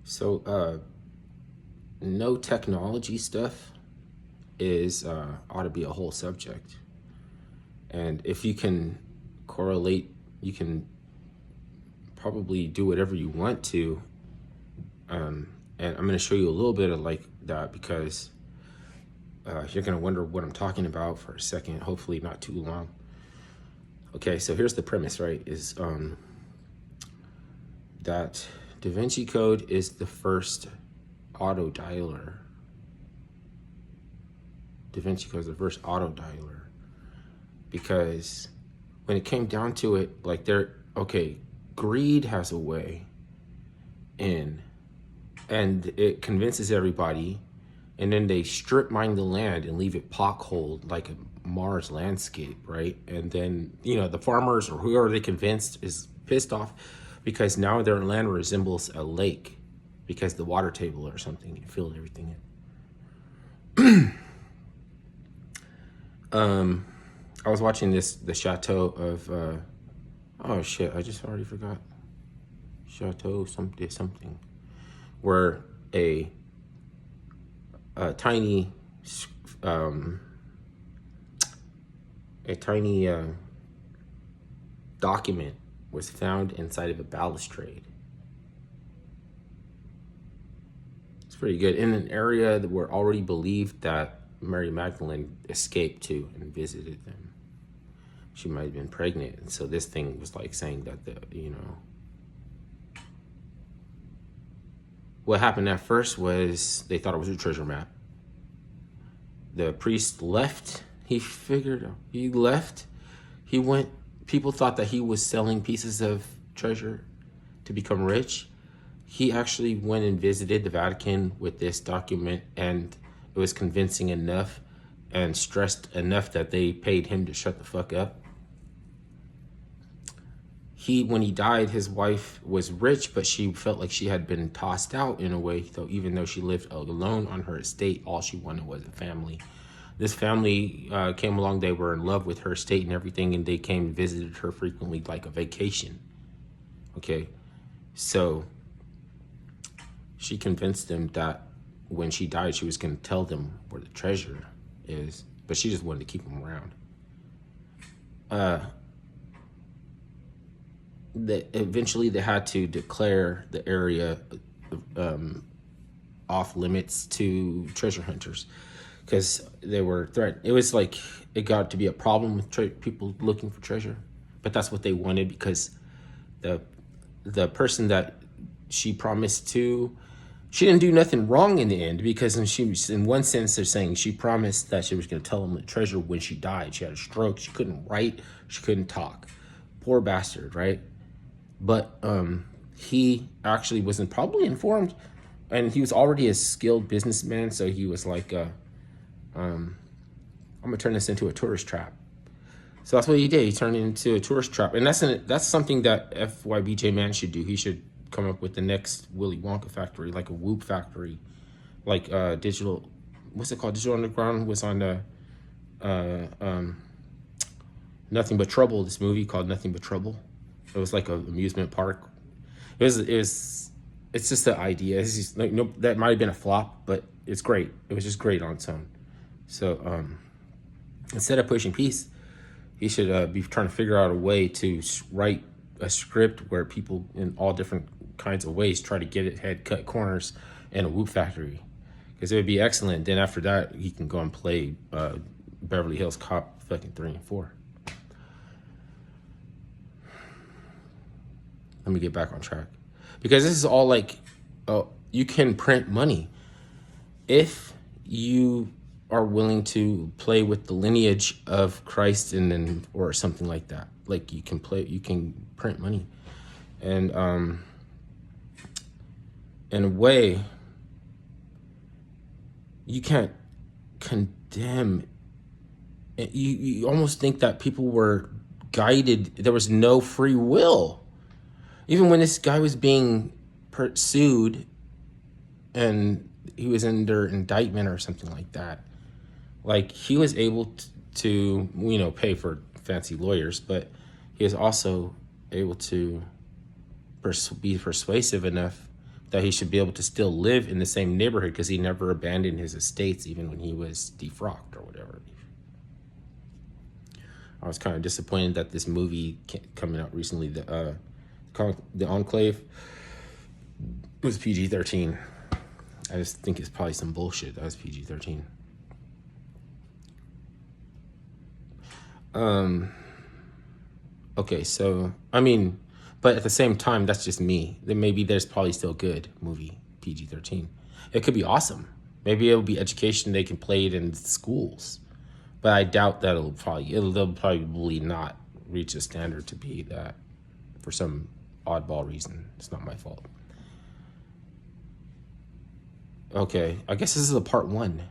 So, no technology stuff is ought to be a whole subject. And if you can correlate, you can probably do whatever you want to. And I'm going to show you a little bit of like that because you're going to wonder what I'm talking about for a second, hopefully not too long. Okay, so here's the premise, right? Is that Da Vinci Code is the first auto dialer. Da Vinci Code is the first auto dialer because when it came down to it, like greed has a way in, and it convinces everybody, and then they strip mine the land and leave it pockholed like a Mars landscape, right? And then, the farmers or whoever they convinced is pissed off because now their land resembles a lake because the water table or something filled everything in. I was watching the Chateau of, oh shit, I just already forgot. Chateau something, where a tiny, document was found inside of a balustrade. It's pretty good in an area that were already believed that Mary Magdalene escaped to and visited them. She might have been pregnant, and so this thing was like saying that what happened at first was they thought it was a treasure map. The priest left. He left. He went. People thought that he was selling pieces of treasure to become rich. He actually went and visited the Vatican with this document, and it was convincing enough and stressed enough that they paid him to shut the fuck up. When he died, his wife was rich, but she felt like she had been tossed out in a way. So even though she lived alone on her estate, all she wanted was a family. This family came along. They were in love with her estate and everything, and they came and visited her frequently, like a vacation. Okay, so she convinced them that when she died, she was going to tell them where the treasure is, but she just wanted to keep them around. Eventually they had to declare the area off limits to treasure hunters because they were threatened. It was like it got to be a problem with people looking for treasure, but that's what they wanted because the person that she promised to, she didn't do nothing wrong in the end because in one sense they're saying she promised that she was going to tell them the treasure when she died. She had a stroke. She couldn't write. She couldn't talk. Poor bastard, right? But he actually wasn't probably informed, and he was already a skilled businessman. So he was like, I'm gonna turn this into a tourist trap. So that's what he did. He turned it into a tourist trap, and that's something that FYBJ Man should do. He should come up with the next Willy Wonka factory, like a Whoop factory, like digital. What's it called? Digital Underground was on the Nothing But Trouble. This movie called Nothing But Trouble. It was like an amusement park. It's just the idea. It's just like, no, that might have been a flop, but it's great. It was just great on its own. So instead of pushing peace, he should be trying to figure out a way to write a script where people in all different kinds of ways try to get it head cut corners in a Whoop factory, because it would be excellent. Then after that, he can go and play Beverly Hills Cop fucking 3 and 4. Let me get back on track, because this is all like, you can print money if you are willing to play with the lineage of Christ and or something like that. Like you can print money, and in a way, you can't condemn. You almost think that people were guided. There was no free will. Even when this guy was being sued and he was under indictment or something like that, like he was able to pay for fancy lawyers, but he was also able to be persuasive enough that he should be able to still live in the same neighborhood because he never abandoned his estates even when he was defrocked or whatever. I was kind of disappointed that this movie coming out recently, the Enclave, was PG-13. I just think it's probably some bullshit. That was PG-13. Okay, so I mean, but at the same time, that's just me. Then maybe there's probably still good movie PG-13. It could be awesome. Maybe it'll be education. They can play it in schools, but I doubt that they'll probably not reach a standard to be that for some oddball reason. It's not my fault. Okay, I guess this is a part 1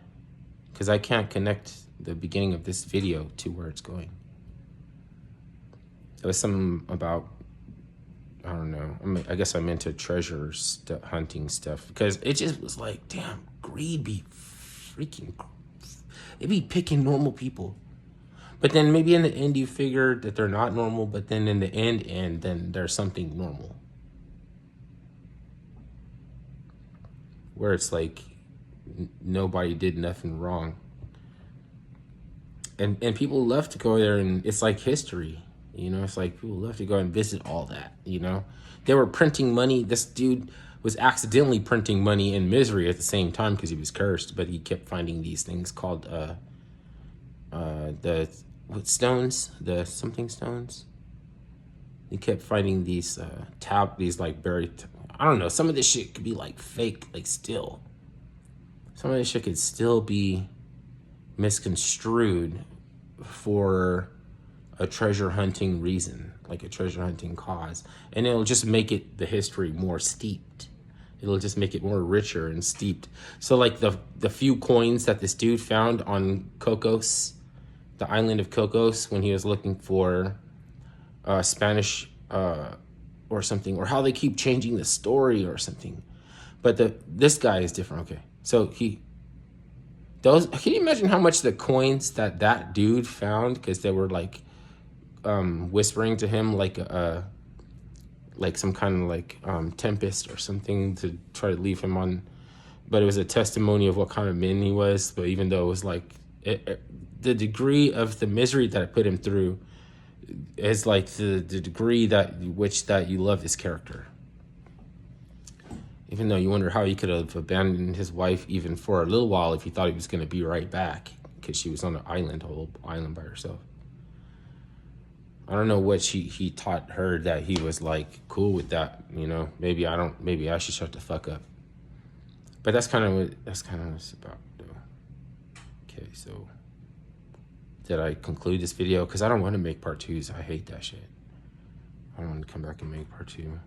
because I can't connect the beginning of this video to where it's going. It was something about, I don't know, I guess I'm into treasure hunting stuff because it just was like, damn, greed be freaking, it be picking normal people. But then maybe in the end you figure that they're not normal, but then in the end then there's something normal. Where it's like nobody did nothing wrong. And people love to go there, and it's like history. You know, it's like people love to go and visit all that, you know. They were printing money. This dude was accidentally printing money in Misery at the same time because he was cursed, but he kept finding these things called the what stones? The something stones. He kept finding these these like buried, I don't know, some of this shit could be like fake, like still. Some of this shit could still be misconstrued for a treasure hunting reason, like a treasure hunting cause. And it'll just make it, the history, more steeped. It'll just make it more richer and steeped. So like the few coins that this dude found on Cocos, the island of Cocos, when he was looking for Spanish or something, or how they keep changing the story or something. But this guy is different. Okay, so can you imagine how much the coins that dude found, because they were like whispering to him like some kind of like tempest or something to try to leave him on, but it was a testimony of what kind of man he was. But even though it was like the degree of the misery that it put him through is like the degree that you love his character. Even though you wonder how he could have abandoned his wife even for a little while if he thought he was going to be right back, because she was on an island, a whole island by herself. I don't know what he taught her that he was like cool with that, you know. Maybe I should shut the fuck up. But that's kind of what it's about though. Okay, so did I conclude this video? Because I don't want to make part 2s. I hate that shit. I don't want to come back and make part 2.